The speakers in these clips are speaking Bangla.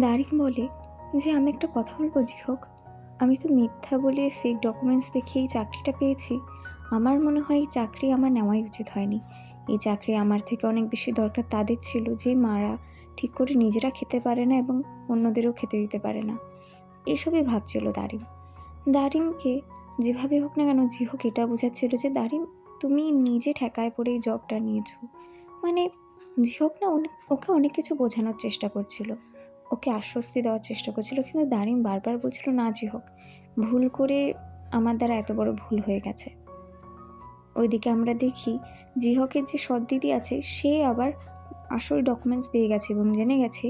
দারিম বলে যে, আমি একটা কথা বলবো জিহক, আমি তো মিথ্যা বলে ফেক ডকুমেন্টস দেখিয়ে এই চাকরিটা পেয়েছি। আমার মনে হয় এই চাকরি আমার নেওয়াই উচিত হয়নি। এই চাকরি আমার থেকে অনেক বেশি দরকার তাদের ছিল যে মারা ঠিক করে নিজেরা খেতে পারে না এবং অন্যদেরও খেতে দিতে পারে না। এসবই ভাবছিল দারিম। দারিমকে যেভাবে হোক না কেন জিহক এটা বোঝাচ্ছিল যে, দারিম তুমি নিজে ঠেকায় পড়ে এই জবটা নিয়েছো। মানে জিহক না ওকে অনেক কিছু বোঝানোর চেষ্টা করছিল, ওকে আশ্বস্তি দেওয়ার চেষ্টা করছিল, কিন্তু দারিম বারবার বলছিল, না জিহক, ভুল করে আমার দ্বারা এত বড় ভুল হয়ে গেছে। ওইদিকে আমরা দেখি জিহকের যে সৎ দিদি আছে সে আবার আসল ডকুমেন্টস পেয়ে গেছে এবং জেনে গেছে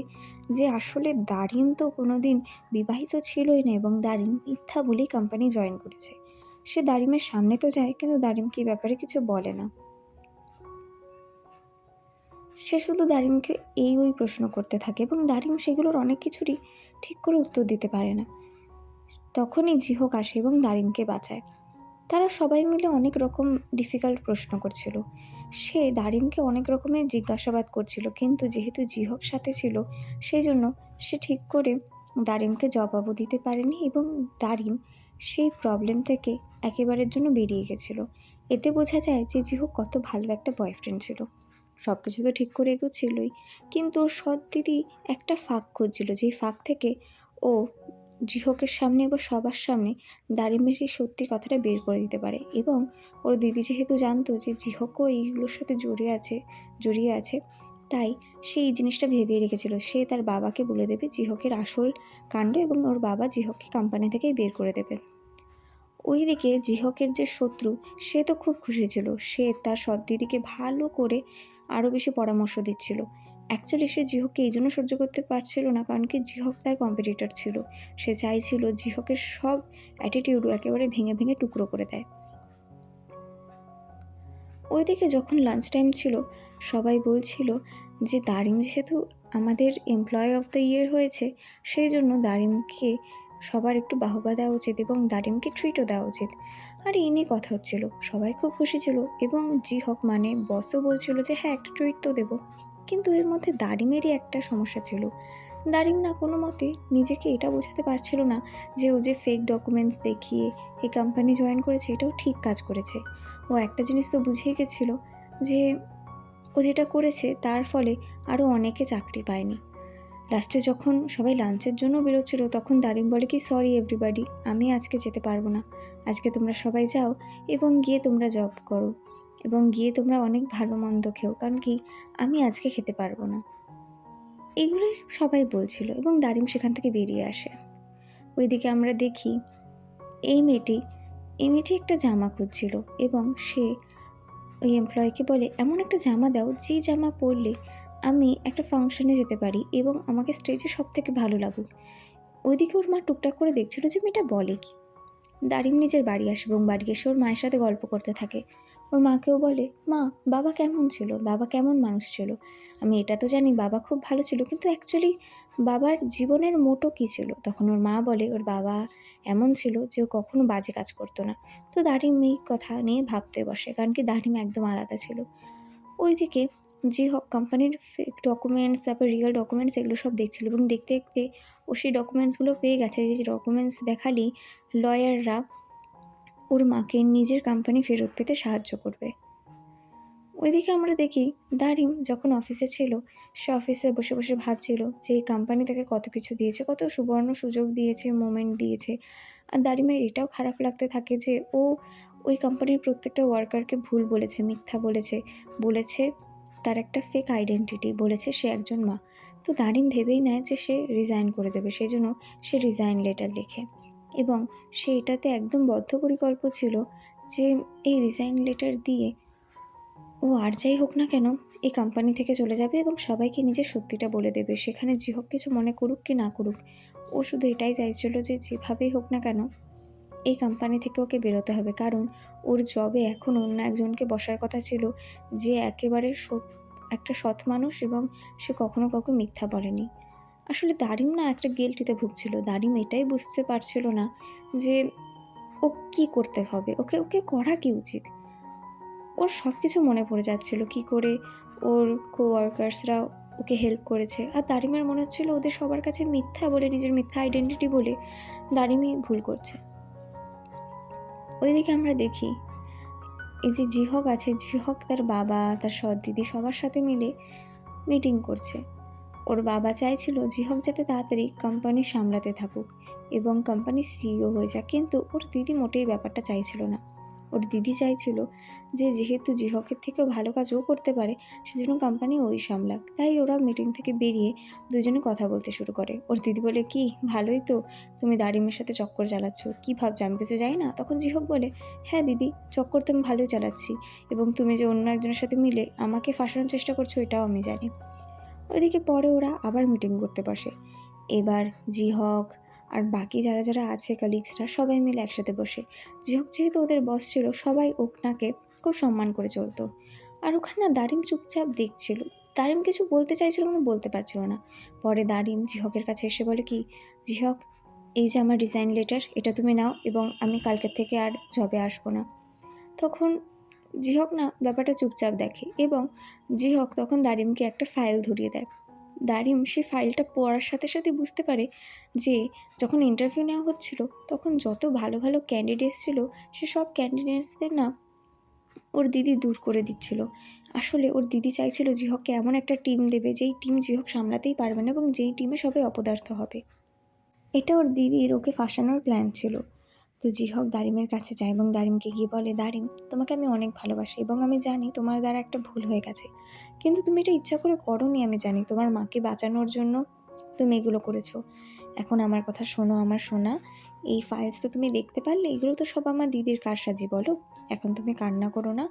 যে আসলে দারিম তো কোনোদিন বিবাহিত ছিলই না এবং দারিম মিথ্যা বলেই কোম্পানি জয়েন করেছে। সে দারিমের সামনে তো যায় কিন্তু দারিমকে এই ব্যাপারে কিছু বলে না। সে শুধু দারিমকে ওই প্রশ্ন করতে থাকে এবং দারিম সেগুলোর অনেক কিছুরই ঠিক করে উত্তর দিতে পারে না। তখনই জিহক আসে এবং দারিমকে বাঁচায়। তারা সবাই মিলে অনেক রকম ডিফিকাল্ট প্রশ্ন করছিল। সে দারিমকে অনেক রকমের জিজ্ঞাসাবাদ করছিল, কিন্তু যেহেতু জিহক সাথে ছিল সেই জন্য সে ঠিক করে দারিমকে জবাবও দিতে পারেনি এবং দারিম সেই প্রবলেম থেকে একেবারের জন্য বেরিয়ে গেছিল। এতে বোঝা যায় যে জিহক কত ভালো একটা বয়ফ্রেন্ড ছিল। সব কিছু তো ঠিক করে এগোচ্ছিলই, কিন্তু ওর সৎ দিদি একটা ফাঁক খুঁজছিল, যেই ফাঁক থেকে ও জিহকের সামনে বা সবার সামনে দারিমের এই সত্যি কথাটা বের করে দিতে পারে। এবং ওর দিদি যেহেতু জানতো যে জিহকও এইগুলোর সাথে জড়িয়ে আছে, তাই সে এই জিনিসটা ভেবে রেখেছিল সে তার বাবাকে বলে দেবে জিহকের আসল কাণ্ড এবং ওর বাবা জিহককে কোম্পানি থেকেই বের করে দেবে। ওইদিকে জিহকের যে শত্রু সে তো খুব খুশি ছিল, সে তার সৎ দিদিকে ভালো করে আরও বেশি পরামর্শ দিচ্ছিল। অ্যাকচুয়ালি সে জিহককে এই জন্য সহ্য করতে পারছিল না, কারণ কি জিহক তার কম্পিটিটর ছিল। সে চাইছিল জিহকের সব অ্যাটিটিউডও একেবারে ভেঙে ভেঙে টুকরো করে দেয়। ওইদিকে যখন লাঞ্চ টাইম ছিল সবাই বলছিল যে দারিম যেহেতু আমাদের এমপ্লয়ি অফ দ্য ইয়ার হয়েছে সেই জন্য দারিমকে সবার একটু বাহবা দেওয়া উচিত এবং দারিমকে ট্রিটও দেওয়া উচিত। আর এই নিয়ে কথা হচ্ছিল, সবাই খুব খুশি ছিল এবং জিহক মানে বসও বলছিল যে হ্যাঁ একটা ট্রিট তো দেবো। কিন্তু এর মধ্যে দারিমেরই একটা সমস্যা ছিল। দারিম না কোনো মতে নিজেকে এটা বোঝাতে পারছিল না যে ও যে ফেক ডকুমেন্টস দেখিয়ে এই কোম্পানি জয়েন করেছে এটাও ঠিক কাজ করেছে। ও একটা জিনিস তো বুঝেই গেছিল যে ও যেটা করেছে তার ফলে আরও অনেকে চাকরি পায়নি। লাস্টে যখন সবাই লাঞ্চের জন্য বেরোচ্ছিল তখন দারিম বলে কি, সরি এভরিবাডি, আমি আজকে যেতে পারবো না। আজকে তোমরা সবাই যাও এবং গিয়ে তোমরা জব করো এবং গিয়ে তোমরা অনেক ভালো মন্দ খেও, কারণ কি আমি আজকে খেতে পারবো না। এইগুলোই সবাই বলছিল এবং দারিম সেখান থেকে বেরিয়ে আসে। ওইদিকে আমরা দেখি এই মেয়েটি একটা জামা খুঁজছিল এবং সে ওই এমপ্লয়িকে বলে, এমন একটা জামা দাও যে জামা পরলে আমি একটা ফাংশনে যেতে পারি এবং আমাকে স্টেজে সব থেকে ভালো লাগুক। ওইদিকে ওর মা টুকটাক করে দেখছিল যে মেয়েটা বলে কি। দারিম নিজের বাড়ি আসে এবং বাড়ি এসে ওর মায়ের সাথে গল্প করতে থাকে। ওর মাকেও বলে, মা বাবা কেমন ছিল, বাবা কেমন মানুষ ছিল। আমি এটা তো জানি বাবা খুব ভালো ছিল, কিন্তু অ্যাকচুয়ালি বাবার জীবনের মোটো কী ছিল। তখন ওর মা বলে ওর বাবা এমন ছিল যে ও কখনো বাজে কাজ করতো না। তো দারিম এই কথা নিয়ে ভাবতে বসে, কারণ কি দারিম একদম আলাদা ছিল। ওইদিকে জিহক কোম্পানির ফেক ডকুমেন্টস তারপর রিয়েল ডকুমেন্টস এগুলো সব দেখছিল এবং দেখতে দেখতে ও সেই ডকুমেন্টসগুলো পেয়ে গেছে, যে ডকুমেন্টস দেখালেই লয়াররা ওর মাকে নিজের কোম্পানি ফেরত পেতে সাহায্য করবে। ওইদিকে আমরা দেখি দারিম যখন অফিসে ছিল সে অফিসে বসে বসে ভাবছিল যে এই কোম্পানি তাকে কত কিছু দিয়েছে, কত সুবর্ণ সুযোগ দিয়েছে, মোমেন্ট দিয়েছে। আর দারিমের এটাও খারাপ লাগতে থাকে যে ও ওই কোম্পানির প্রত্যেকটা ওয়ার্কারকে ভুল বলেছে, মিথ্যা বলেছে তার একটা ফেক আইডেন্টিটি, বলেছে সে একজন মা। তো দারিম ভেবেই নেয় যে সে রিজাইন করে দেবে, সেই জন্য সে রিজাইন লেটার লেখে এবং সে এটাতে একদম বদ্ধপরিকল্প ছিল যে এই রিজাইন লেটার দিয়ে ও আর যাই হোক না কেন এই কোম্পানি থেকে চলে যাবে এবং সবাইকে নিজের সত্যিটা বলে দেবে, সেখানে জিহক কিছু মনে করুক কি না করুক। ও শুধু এটাই চাইছিল যে যেভাবেই হোক না কেন এই কোম্পানি থেকে ওকে বেরোতে হবে, কারণ ওর জবে এখন অন্য একজনকে বসার কথা ছিল, যে একেবারে একটা সৎ মানুষ এবং সে কখনো কাউকে মিথ্যা বলেনি। আসলে দারিম না একটা গিল্টিতে ভুগছিল। দারিম এটাই বুঝতে পারছিল না যে ও কী করতে হবে, ওকে ওকে করা কী উচিত। ওর সব কিছু মনে পড়ে যাচ্ছিল, কী করে ওর কোওয়ার্কার্সরা ওকে হেল্প করেছে। আর দারিমের মনে হচ্ছিল ওদের সবার কাছে মিথ্যা বলে, নিজের মিথ্যা আইডেন্টিটি বলে দারিমই ভুল করছে। ওইদিকে আমরা দেখি এই যে জিহক আছে, জিহক তার বাবা, তার সৎ দিদি সবার সাথে মিলে মিটিং করছে। ওর বাবা চাইছিল জিহক যাতে তাড়াতাড়ি কোম্পানি সামলাতে থাকুক এবং কোম্পানির সিইও হয়ে যাক, কিন্তু ওর দিদি মোটেই ব্যাপারটা চাইছিল না। ওর দিদি চাইছিল যে যেহেতু জিহকের থেকেও ভালো কাজ ও করতে পারে, সেজন্য কোম্পানি ওই সামলাক। তাই ওরা মিটিং থেকে বেরিয়ে দুজনে কথা বলতে শুরু করে। ওর দিদি বলে, কি ভালোই তো, তুমি দারিমের সাথে চক্কর চালাচ্ছ, কী ভাবছো আমি কিছু জানি না? তখন জিহক বলে, হ্যাঁ দিদি, চক্কর তো আমি ভালোই চালাচ্ছি, এবং তুমি যে অন্য একজনের সাথে মিলে আমাকে ফাঁসানোর চেষ্টা করছো এটাও আমি জানি। ওইদিকে পরে ওরা আবার মিটিং করতে বসে। এবার জিহক আর বাকি যারা যারা আছে কালিগসরা সবাই মিলে একসাথে বসে। জিহক যেহেতু ওদের বস ছিল, সবাই ওনাকে খুব সম্মান করে চলতো। আর ওখানে না দারিম চুপচাপ দেখছিল। দারিম কিছু বলতে চাইছিল কিন্তু বলতে পারছিল না। পরে দারিম জিহকের কাছে এসে বলে, কি জিহক, এই যে আমার রিজাইন লেটার, এটা তুমি নাও এবং আমি কালকের থেকে আর জবে আসবো না। তখন জিহক না ব্যাপারটা চুপচাপ দেখে এবং জিহক তখন দারিমকে একটা ফাইল ধরিয়ে দেয়। দারিম সেই ফাইলটা পড়ার সাথে সাথে বুঝতে পারে যে যখন ইন্টারভিউ নেওয়া হচ্ছিল তখন যত ভালো ভালো ক্যান্ডিডেটস ছিল, সে সব ক্যান্ডিডেটসদের না ওর দিদি দূর করে দিচ্ছিল। আসলে ওর দিদি চাইছিল জিহককে এমন একটা টিম দেবে যেই টিম জিহক সামলাতেই পারবে না এবং যেই টিমে সবাই অপদার্থ হবে। এটা ওর দিদির ওকে ফাঁসানোর প্ল্যান ছিল। তো জিহক দারিমের কাছে যায় এবং দারিমকে গিয়ে বলে, দারিম, তোমাকে আমি অনেক ভালোবাসি এবং আমি জানি তোমার দ্বারা একটা ভুল হয়ে গেছে, কিন্তু তুমি এটা ইচ্ছা করে করোনি। আমি জানি তোমার মাকে বাঁচানোর জন্য তুমি এগুলো করেছো। এখন আমার কথা শোনো, আমার শোনা, এই ফাইলস তো তুমি দেখতে পারলে, এগুলো তো সব আমার দিদির কারসাজি, বলো। এখন তুমি কান্না করো না,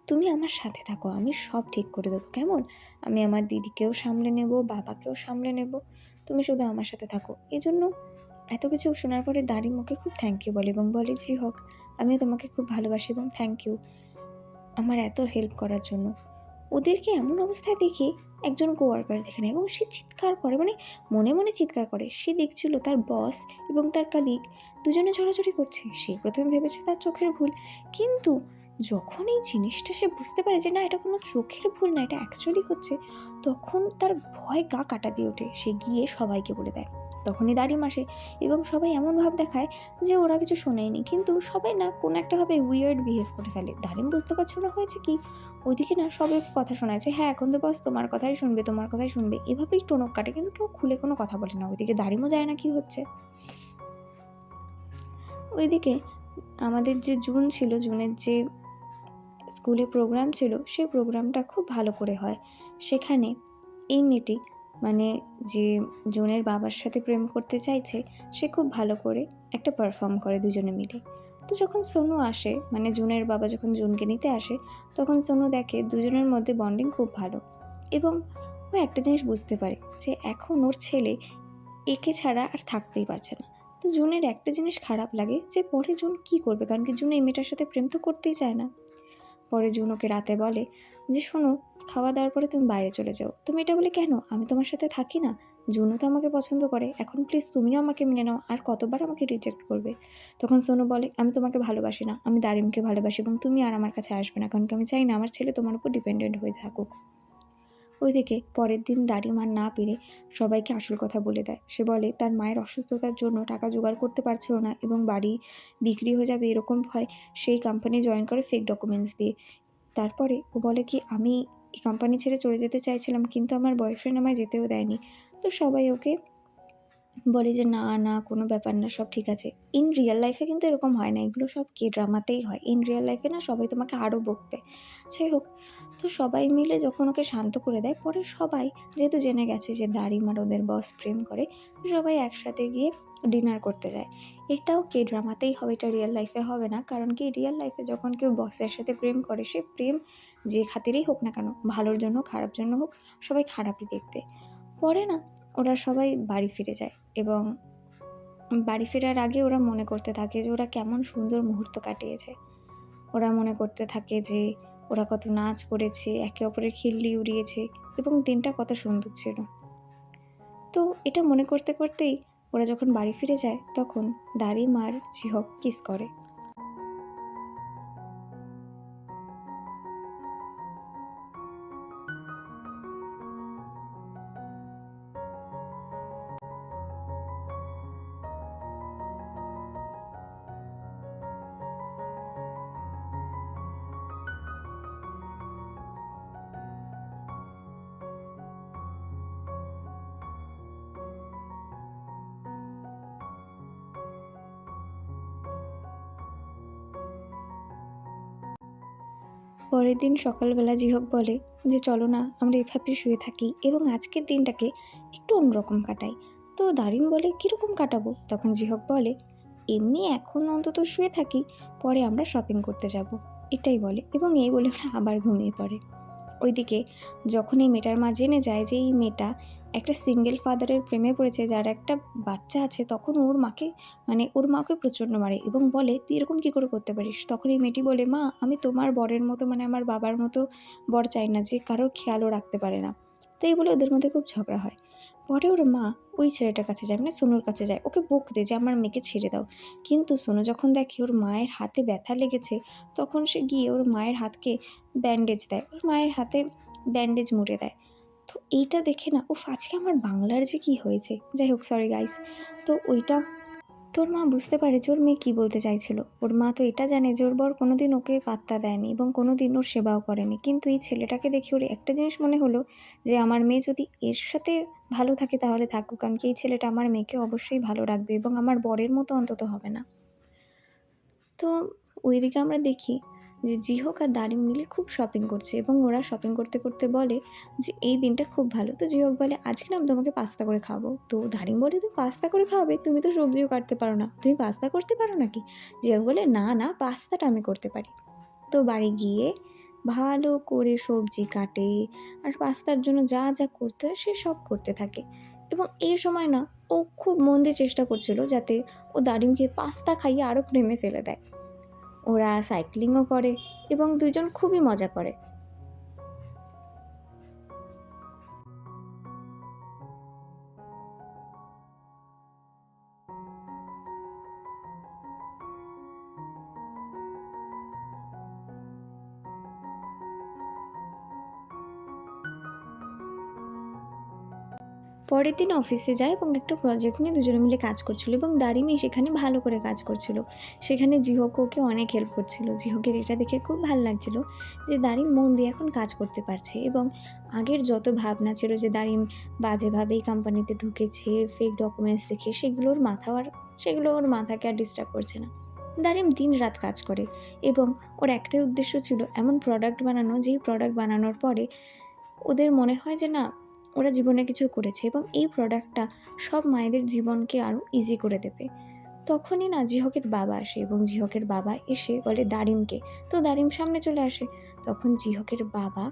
তুমি আমার সাথে থাকো, আমি সব ঠিক করে দেবো, কেমন? আমি আমার দিদিকেও সামলে নেব, বাবাকেও সামলে নেব, তুমি শুধু আমার সাথে থাকো। এই জন্য এত কিছু শোনার পরে দারিম ওকে খুব থ্যাংক ইউ বলে এবং বলে, জিহক, আমিও তোমাকে খুব ভালোবাসি এবং থ্যাংক ইউ আমার এত হেল্প করার জন্য। ওদেরকে এমন অবস্থায় দেখে একজন কোয়ার্কার দেখে নেয় এবং সে চিৎকার করে, মানে মনে মনে চিৎকার করে। সে দেখছিল তার বস এবং তার কালিগ দুজনে ছড়াছড়ি করছে। সে প্রথমে ভেবেছে তার চোখের ভুল, কিন্তু যখন এই জিনিসটা সে বুঝতে পারে যে না, এটা কোনো চোখের ভুল না, এটা অ্যাকচুয়ালি হচ্ছে, তখন তার ভয় গা কাটা দিয়ে ওঠে। সে গিয়ে সবাইকে বলে দেয়। তখনই দারিম আসে এবং সবাই এমন ভাব দেখায় যে ওরা কিছু শোনেনি, কিন্তু সবাই না কোনো একটাভাবে উইয়ার্ড বিহেভ করে ফেলে। দারিম বুঝতে পারছিল না হয়েছে কি। ওইদিকে না সবাইকে কথা শোনাচ্ছে, হ্যাঁ এখন তো বস তোমার কথাই শুনবে, তোমার কথাই শুনবে, এভাবেই টনক কাটে, কিন্তু কেউ খুলে কোনো কথা বলে না। ওইদিকে দারিমও যায় না কি হচ্ছে। ওইদিকে আমাদের যে জুন ছিল, জুনের যে স্কুলে প্রোগ্রাম ছিল, সেই প্রোগ্রামটা খুব ভালো করে হয়। সেখানে এই মেয়েটি, মানে যে জুনের বাবার সাথে প্রেম করতে চাইছে, সে খুব ভালো করে একটা পারফর্ম করে দুজনে মিলে। তো যখন সোনু আসে, মানে জুনের বাবা যখন জুনকে নিতে আসে, তখন সোনু দেখে দুজনের মধ্যে বন্ডিং খুব ভালো এবং ও একটা জিনিস বুঝতে পারে যে এখন ওর ছেলে একে ছাড়া আর থাকতেই পারছে না। তো জুনের একটা জিনিস খারাপ লাগে যে পরে জুন কী করবে, কারণ কি জুন এই মেয়েটার সাথে প্রেম তো করতেই চায় না। পরে জুন ওকে রাতে বলে যে, শোনো, খাওয়া দাওয়ার পরে তুমি বাইরে চলে যাও। তুমি এটা বলে কেন? আমি তোমার সাথে থাকি না? জুনও তো আমাকে পছন্দ করে, এখন প্লিজ তুমিও আমাকে মেনে নাও, আর কতবার আমাকে রিজেক্ট করবে? তখন সোনু বলে, আমি তোমাকে ভালোবাসি না, আমি দারিমকে ভালোবাসি এবং তুমি আর আমার কাছে আসবে না, কারণ কি আমি চাই না আমার ছেলে তোমার উপর ডিপেন্ডেন্ট হয়ে থাকুক। ওইদিকে পরের দিন দারিম আর না পেরে সবাইকে আসল কথা বলে দেয়। সে বলে তার মায়ের অসুস্থতার জন্য টাকা জোগাড় করতে পারছিল না এবং বাড়ি বিক্রি হয়ে যাবে এরকম ভয় সেই কোম্পানি জয়েন করে ফেক ডকুমেন্টস দিয়ে। তারপরে ও বলে, কি আমি এই কোম্পানি ছেড়ে চলে যেতে চাইছিলাম, কিন্তু আমার বয়ফ্রেন্ড আমায় যেতেও দেয়নি। তো সবাই ওকে বলে যে না না, কোনো ব্যাপার না, সব ঠিক আছে। ইন রিয়েল লাইফে কিন্তু এরকম হয় না, এগুলো সব কে ড্রামাতেই হয়। ইন রিয়েল লাইফে না সবাই তোমাকে আরও বকবে। যাই হোক, তো সবাই মিলে যখন ওকে শান্ত করে দেয়, পরে সবাই যেহেতু জেনে গেছে যে দারিম আর ওদের বস প্রেম করে, তো সবাই একসাথে গিয়ে ডিনার করতে যায়। এটাও কে ড্রামাতেই হবে, এটা রিয়েল লাইফে হবে না, কারণ কি রিয়েল লাইফে যখন কেউ বসের সাথে প্রেম করে, সে প্রেম যে খাতিরেই হোক না কেন, ভালোর জন্য খারাপ জন্য হোক, সবাই খারাপই দেখবে। পরে না ওরা সবাই বাড়ি ফিরে যায় এবং বাড়ি ফেরার আগে ওরা মনে করতে থাকে যে ওরা কেমন সুন্দর মুহূর্ত কাটিয়েছে। ওরা মনে করতে থাকে যে ওরা কত নাচ করেছে, একে অপরের খিল্লি উড়িয়েছে এবং দিনটা কত সুন্দর ছিল। তো এটা মনে করতে করতেই ওরা যখন বাড়ি ফিরে যায় তখন দারিম আর ঝিহক কিস করে। পরের দিন সকালবেলা ঝিহক বলে যে চলো না আমরা এভাবে শুয়ে থাকি এবং আজকের দিনটাকে একটু অন্যরকম কাটাই। তো দারিম বলে কীরকম কাটাবো? তখন ঝিহক বলে এমনি এখন অন্তত শুয়ে থাকি, পরে আমরা শপিং করতে যাব, এটাই বলে এবং এই বলে ওরা আবার ঘুমিয়ে পড়ে। ওইদিকে যখন এই মেয়েটার মা জেনে যায় যে এই মেয়েটা একটা সিঙ্গেল ফাদারের প্রেমে পড়েছে যার একটা বাচ্চা আছে, তখন ওর মাকে ওর মাকে প্রচণ্ড মারে এবং বলে তুই এরকম কী করে করতে পারিস। তখন এই মেয়েটি বলে মা আমি তোমার বরের মতো আমার বাবার মতো বর চাই না যে কারোর খেয়ালও রাখতে পারে না। তো এই বলে ওদের মধ্যে খুব ঝগড়া হয়। পরে ওর মা ওই ছেলেটার কাছে যায়, সোনুর কাছে যায়, ওকে বকতে যে আমার মেয়েকে ছেড়ে দাও। কিন্তু সোনু যখন দেখে ওর মায়ের হাতে ব্যথা লেগেছে তখন সে গিয়ে ওর মায়ের হাতকে ব্যান্ডেজ দেয়, ওর মায়ের হাতে ব্যান্ডেজ মুড়ে দেয়। তো এইটা দেখে না উফ আজকে আমার বাংলার যে কী হয়েছে, যাই হোক সরি গাইস। তো ওইটা তোর মা বুঝতে পারে যে ওর মেয়ে কী বলতে চাইছিল। ওর মা তো এটা জানে যে ওর বর কোনোদিন ওকে পাত্তা দেয়নি এবং কোনোদিন ওর সেবাও করেনি, কিন্তু এই ছেলেটাকে দেখে ওর একটা জিনিস মনে হলো যে আমার মেয়ে যদি এর সাথে ভালো থাকে তাহলে থাকুক, কারণ কি এই ছেলেটা আমার মেয়েকে অবশ্যই ভালো রাখবে এবং আমার বরের মতো অন্তত হবে না। তো ওইদিকে আমরা দেখি যে জিহোক আর দারিম মিলে খুব শপিং করছে এবং ওরা শপিং করতে করতে বলে যে এই দিনটা খুব ভালো। তো জিহোক বলে আজকে না আমি তোমাকে পাস্তা করে খাওয়াবো। তো দারিম বলে তুমি পাস্তা করে খাওয়াবে, তুমি তো সবজিও কাটতে পারো না, তুমি পাস্তা করতে পারো নাকি? জিহোক বলে না না, পাস্তাটা আমি করতে পারি। তো বাড়ি গিয়ে ভালো করে সবজি কাটে আর পাস্তার জন্য যা যা করতে হয় সে সব করতে থাকে এবং এই সময় না ও খুব মন দিয়ে চেষ্টা করছিল যাতে ও দারিমকে পাস্তা খাইয়ে আরও প্রেমে ফেলে দেয়। ওরা সাইক্লিংও করে এবং দুজন খুবই মজা করে। পরের দিন অফিসে যায় এবং একটা প্রজেক্ট নিয়ে দুজনে মিলে কাজ করছিল এবং দারিমি সেখানে ভালো করে কাজ করছিল। সেখানে জিহোক ওকে অনেক হেল্প করছিল। জিহোকের এটা দেখে খুব ভালো লাগছিল যে দারিম মন দিয়ে এখন কাজ করতে পারছে এবং আগের যত ভাবনা ছিল যে দারিম বাজেভাবে এই কোম্পানিতে ঢুকেছে, ফেক ডকুমেন্টস দেখে, সেগুলো ওর মাথাকে আর ডিস্টার্ব করছে না। দারিম দিনরাত কাজ করে এবং ওর একটাই উদ্দেশ্য ছিল এমন প্রোডাক্ট বানানো, যেই প্রোডাক্ট বানানোর পরে ওদের মনে হয় যে না, ওরা জীবনে কিছু করেছে এবং এই প্রোডাক্টটা সব মায়েদের জীবনকে আরও ইজি করে দেবে। তখনই না জিহকের বাবা আসে এবং জিহকের বাবা এসে বলে দারিমকে। তো দারিম সামনে চলে আসে। তখন জিহকের বাবা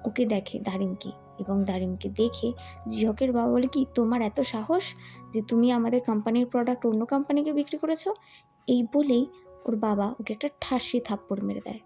ওকে দেখে দারিমকে এবং দারিমকে দেখে জিহকের বাবা বলে কি তোমার এত সাহস যে তুমি আমাদের কোম্পানির প্রোডাক্ট অন্য কোম্পানিকে বিক্রি করেছো? এই বলেই ওর বাবা ওকে একটা ঠাসি থাপ্পড় মেরে দেয়।